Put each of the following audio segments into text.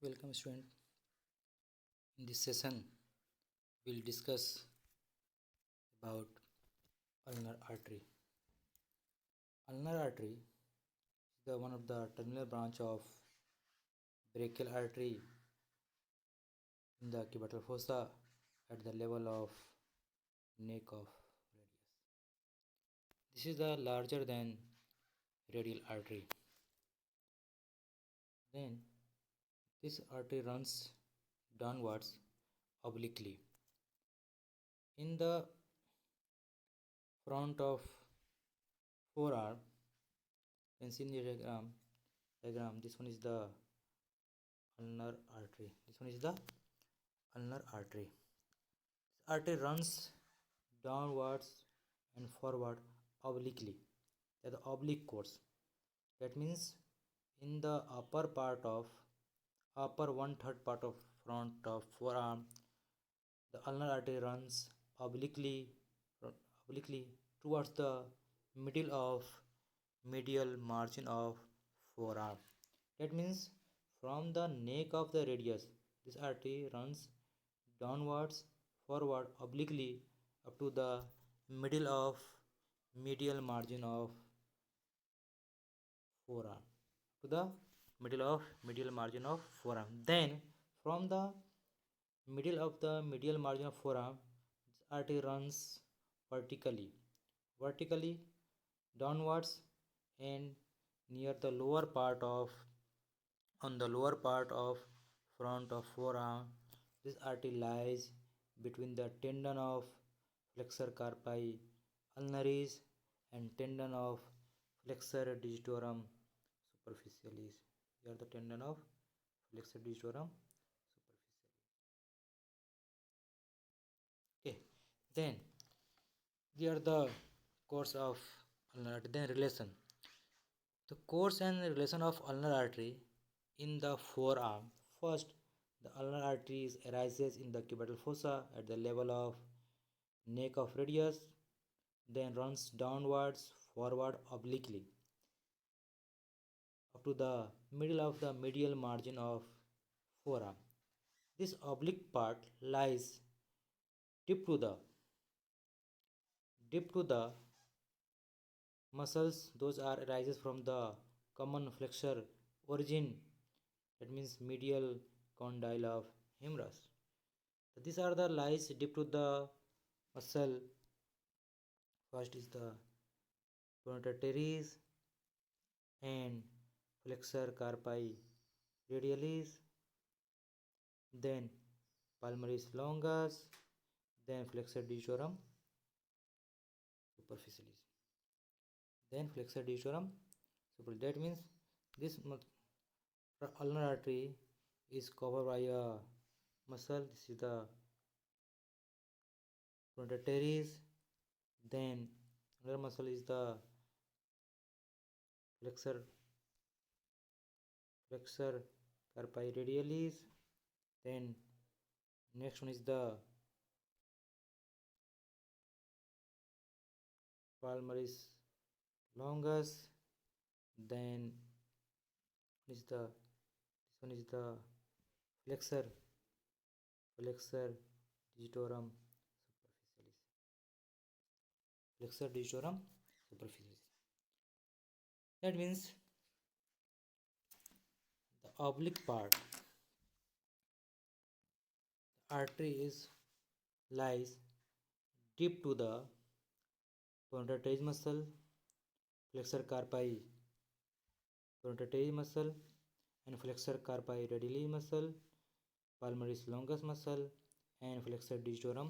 Welcome student. In this session, we'll discuss about ulnar artery. Ulnar artery is one of the terminal branch of brachial artery in the cubital fossa at the level of neck of radius. This is the larger than radial artery. Then this artery runs downwards obliquely in the front of forearm. You can see in the diagram. This one is the ulnar artery. This one is the ulnar artery. This artery runs downwards and forward obliquely. That the oblique course. That means in the upper 1/3 part of front of forearm, the ulnar artery runs obliquely towards the middle of medial margin of forearm. That means from the neck of the radius, this artery runs downwards, forward, obliquely up to the middle of medial margin of forearm. To the middle of medial margin of forearm. Then from the middle of the medial margin of forearm, this artery runs vertically downwards and near the lower part of on the lower part of front of forearm. This artery lies between the tendon of flexor carpi ulnaris and tendon of flexor digitorum superficialis. Here the tendon of flexor digitorum superficialis. Okay, then here the course of ulnar artery. Then relation. The course and relation of ulnar artery in the forearm. First, the ulnar artery arises in the cubital fossa at the level of neck of radius, then runs downwards, forward obliquely up to the middle of the medial margin of forearm. This oblique part lies deep to the muscles. Those are arises from the common flexor origin. That means medial condyle of humerus. These are the lies deep to the muscle. First is the pronator teres and flexor carpi radialis, then palmaris longus, then flexor digitorum superficialis, then flexor digitorum superficialis. That means this ulnar artery is covered by a muscle. This is the pronator teres. Then another muscle is the flexor carpi radialis. Then next one is the palmaris longus. Then is the this one is the flexor digitorum superficialis. Flexor digitorum superficialis. That means the oblique part, the artery lies deep to the pronator teres muscle, flexor carpi pronator teres muscle, and flexor carpi radialis muscle, palmaris longus muscle, and flexor digitorum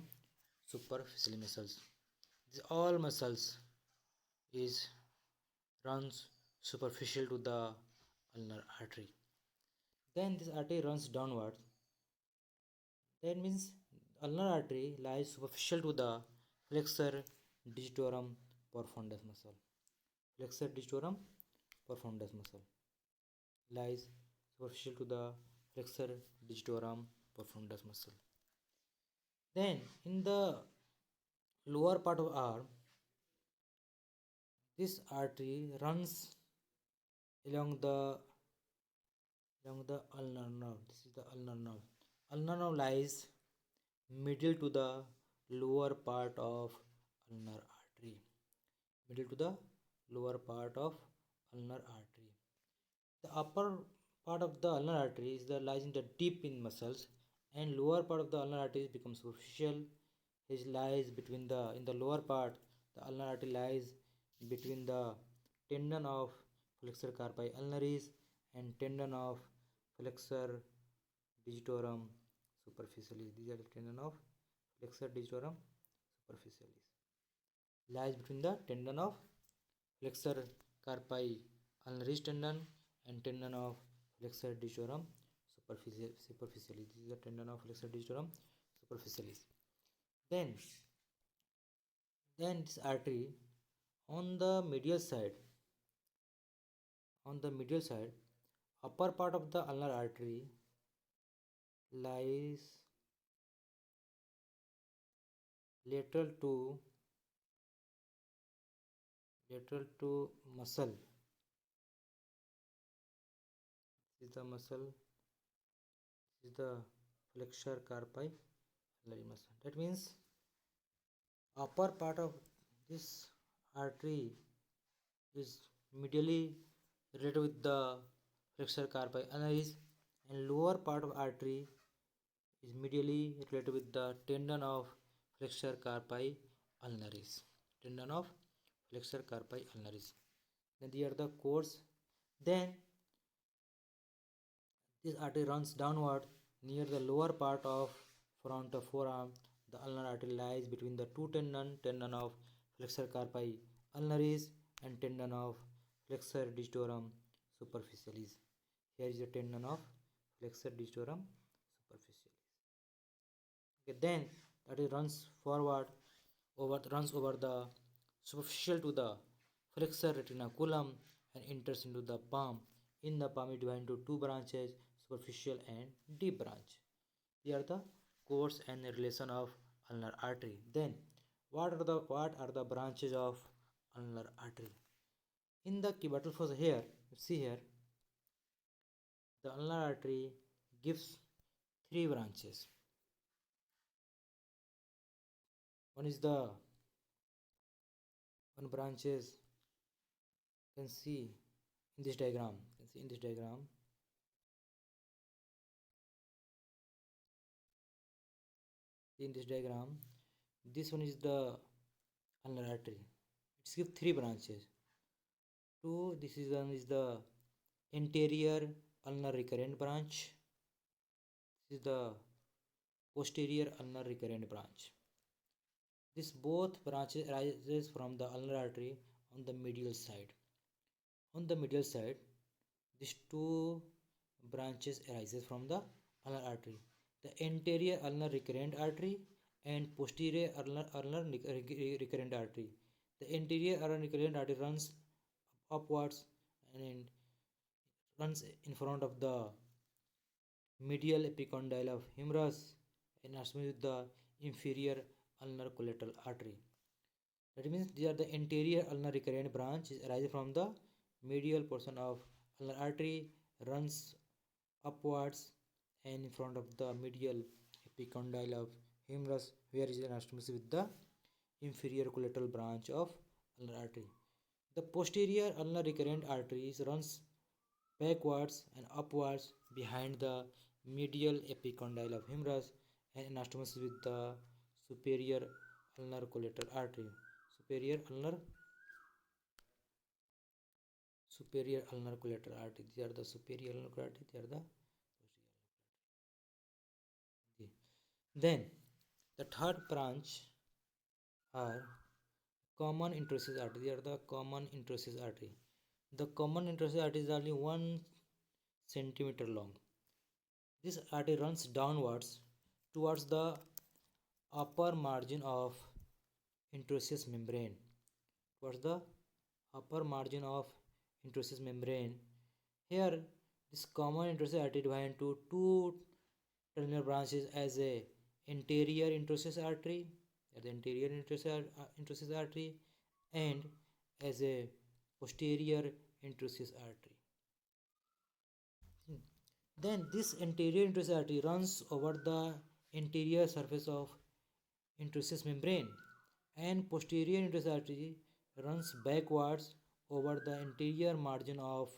superficialis muscles. These all muscles runs superficial to the ulnar artery. Then this artery runs downwards. That means ulnar artery lies superficial to the flexor digitorum profundus muscle. Flexor digitorum profundus muscle lies superficial to the flexor digitorum profundus muscle. Then in the lower part of arm, this artery runs along the along the ulnar nerve. This is the ulnar nerve. Ulnar nerve lies middle to the lower part of ulnar artery. Middle to the lower part of ulnar artery. The upper part of the ulnar artery is the lies in the deep in muscles, and lower part of the ulnar artery becomes superficial. It lies between the in the lower part. The ulnar artery lies between the tendon of flexor carpi ulnaris and tendon of flexor digitorum superficialis. These are the tendon of flexor digitorum superficialis. Lies between the tendon of flexor carpi ulnaris tendon and tendon of flexor digitorum superficialis. This is the tendon of flexor digitorum superficialis. Then, then this artery on the medial side, upper part of the ulnar artery lies lateral to muscle. This is the muscle. This is the flexor carpi ulnari muscle. That means upper part of this artery is medially related with the flexor carpi ulnaris, and lower part of artery is medially related with the tendon of flexor carpi ulnaris. Tendon of flexor carpi ulnaris. Then these are the course. Then this artery runs downward near the lower part of front of forearm. The ulnar artery lies between the two tendon of flexor carpi ulnaris and tendon of flexor digitorum superficialis. Here is the tendon of flexor digitorum superficialis. Okay, then that it runs forward runs over the superficial to the flexor retinaculum and enters into the palm. In the palm it divides into two branches, superficial and deep branch. They are the course and the relation of ulnar artery. Then what are the branches of ulnar artery? In the cubital fossa here, you see here, the ulnar artery gives three branches. One is the one branches you can see in this diagram. This one is the ulnar artery. It gives three branches. Two, this is one is the anterior ulnar recurrent branch. This is the posterior ulnar recurrent branch. This both branches arises from the ulnar artery on the medial side. On the medial side, these two branches arises from the ulnar artery. The anterior ulnar recurrent artery and posterior ulnar recurrent artery. The anterior ulnar recurrent artery runs upwards and runs in front of the medial epicondyle of humerus and associated with the inferior ulnar collateral artery. That means these are the anterior ulnar recurrent branch arises from the medial portion of ulnar artery, runs upwards and in front of the medial epicondyle of humerus, where is anastomosis with the inferior collateral branch of ulnar artery. The posterior ulnar recurrent arteries runs backwards and upwards behind the medial epicondyle of humerus and anastomosis with the superior ulnar collateral artery. Superior ulnar collateral artery. These are the superior ulnar collateral artery. They are the posterior. Then the third branch are common interossseous artery. They are the common interossseous artery. The common interossseous artery is only 1 centimeter long. This artery runs downwards towards the upper margin of interosseous membrane. Towards the upper margin of interosseous membrane. Here, this common interosseous artery divided into two terminal branches as a anterior interosseous artery, and as a posterior interosseous artery. Then this anterior interossseous artery runs over the anterior surface of interossseous membrane, and posterior interossseous artery runs backwards over the anterior margin of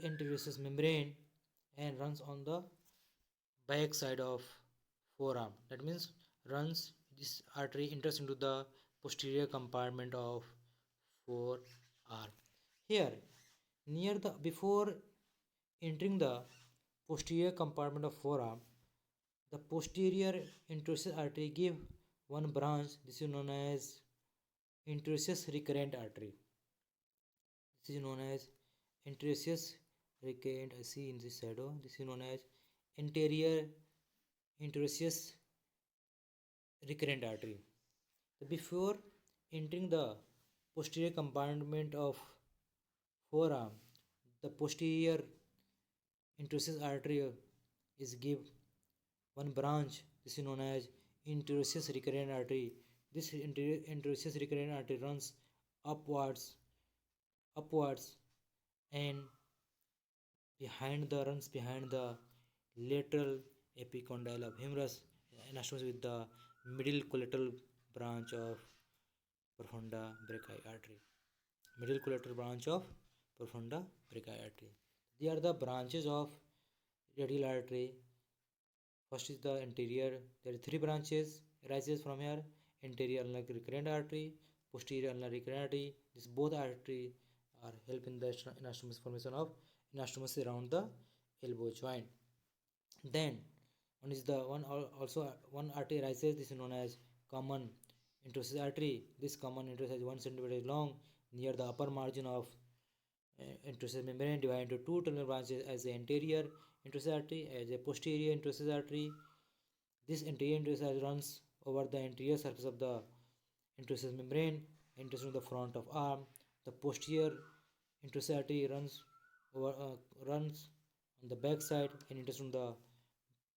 interossseous membrane and runs on the back side of forearm. That means runs this artery enters into the posterior compartment of forearm. Here, near the before entering the posterior compartment of forearm, the posterior interossseous artery give one branch. This is known as interossseous recurrent artery. This is known as interossseous recurrent. I see in this shadow. This is known as anterior interossseous recurrent artery. Before entering the posterior compartment of forearm, the posterior interossseous artery is give one branch. This is known as interossseous recurrent artery. This interossseous recurrent artery runs upwards and behind the lateral epicondyle of humerus, anastomosis with the middle collateral branch of profunda brachii artery. Middle collateral branch of profunda brachii artery. They are the branches of radial artery. First is the anterior. There are three branches arises from here: anterior ulnar recurrent artery, posterior ulnar recurrent artery. These both artery are help in the anastomosis formation of anastomosis around the elbow joint. Then one is the one also one artery arises. This is known as common interossseous artery. This common interossseous is 1 centimeter long near the upper margin of interossseous membrane, divided into two terminal branches as the anterior interossseous artery as a posterior interossseous artery. This anterior interossseous artery runs over the anterior surface of the interossseous membrane, enters into the front of arm. The posterior interossseous artery runs on the back side and enters into the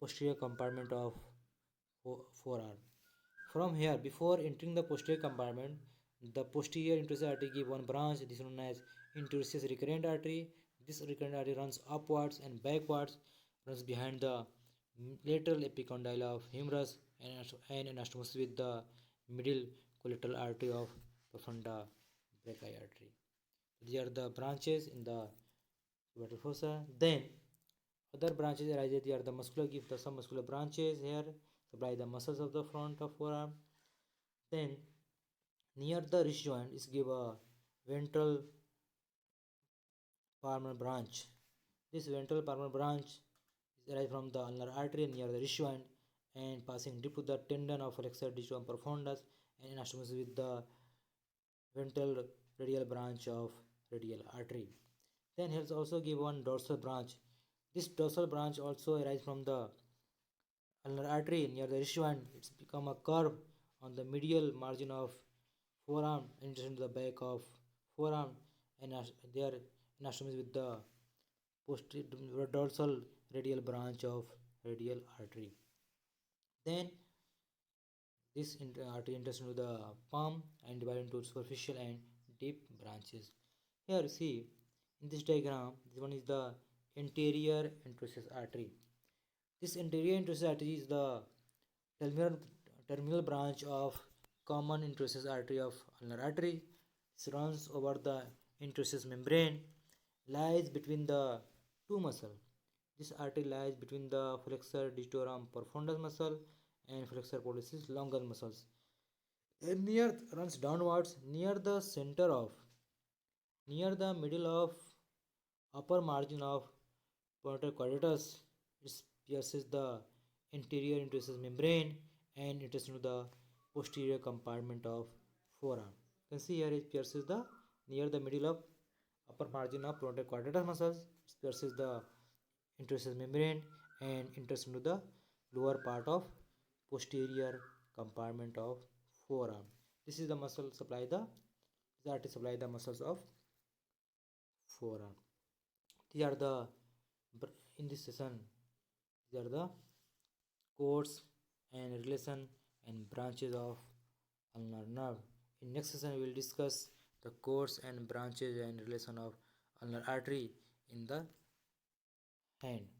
posterior compartment of forearm. From here, before entering the posterior compartment, the posterior interossseous artery give one branch. This is known as interossseous recurrent artery. This recurrent artery runs upwards and backwards, runs behind the lateral epicondyle of humerus and anastomosis with the middle collateral artery of profunda brachii artery. These are the branches in the vertebral fossa. Then other branches arise. They are the muscular, give the some muscular branches here, supply the muscles of the front of forearm. Then near the wrist joint is give a ventral palmar branch. This ventral palmar branch is arise from the ulnar artery near the wrist joint and passing deep to the tendon of flexor digitorum profundus and anastomosis with the ventral radial branch of radial artery. Then he'll also give one dorsal branch. This dorsal branch also arises from the ulnar artery near the wrist joint. It's become a curve on the medial margin of forearm and into the back of forearm, and there anastomosis with the posterior dorsal radial branch of radial artery. Then this artery enters into the palm and divided into superficial and deep branches. Here see in this diagram, this one is the anterior interossseous artery. This anterior interossseous artery is the terminal, terminal branch of common interossseous artery of ulnar artery. It runs over the interossseous membrane, lies between the two muscles. This artery lies between the flexor digitorum profundus muscle and flexor pollicis longus muscles. And near runs downwards near the middle of upper margin of pointer quadratus. It pierces the anterior interossseous membrane and enters into the posterior compartment of forearm. You can see here it pierces the near the middle of upper margin of pointer quadratus muscles. It pierces the interossseous membrane and enters into the lower part of posterior compartment of forearm. This is the muscle supply the artery supply the muscles of forearm. These are the in this session these are the course and relation and branches of ulnar nerve. In next session we will discuss the course and branches and relation of ulnar artery in the hand.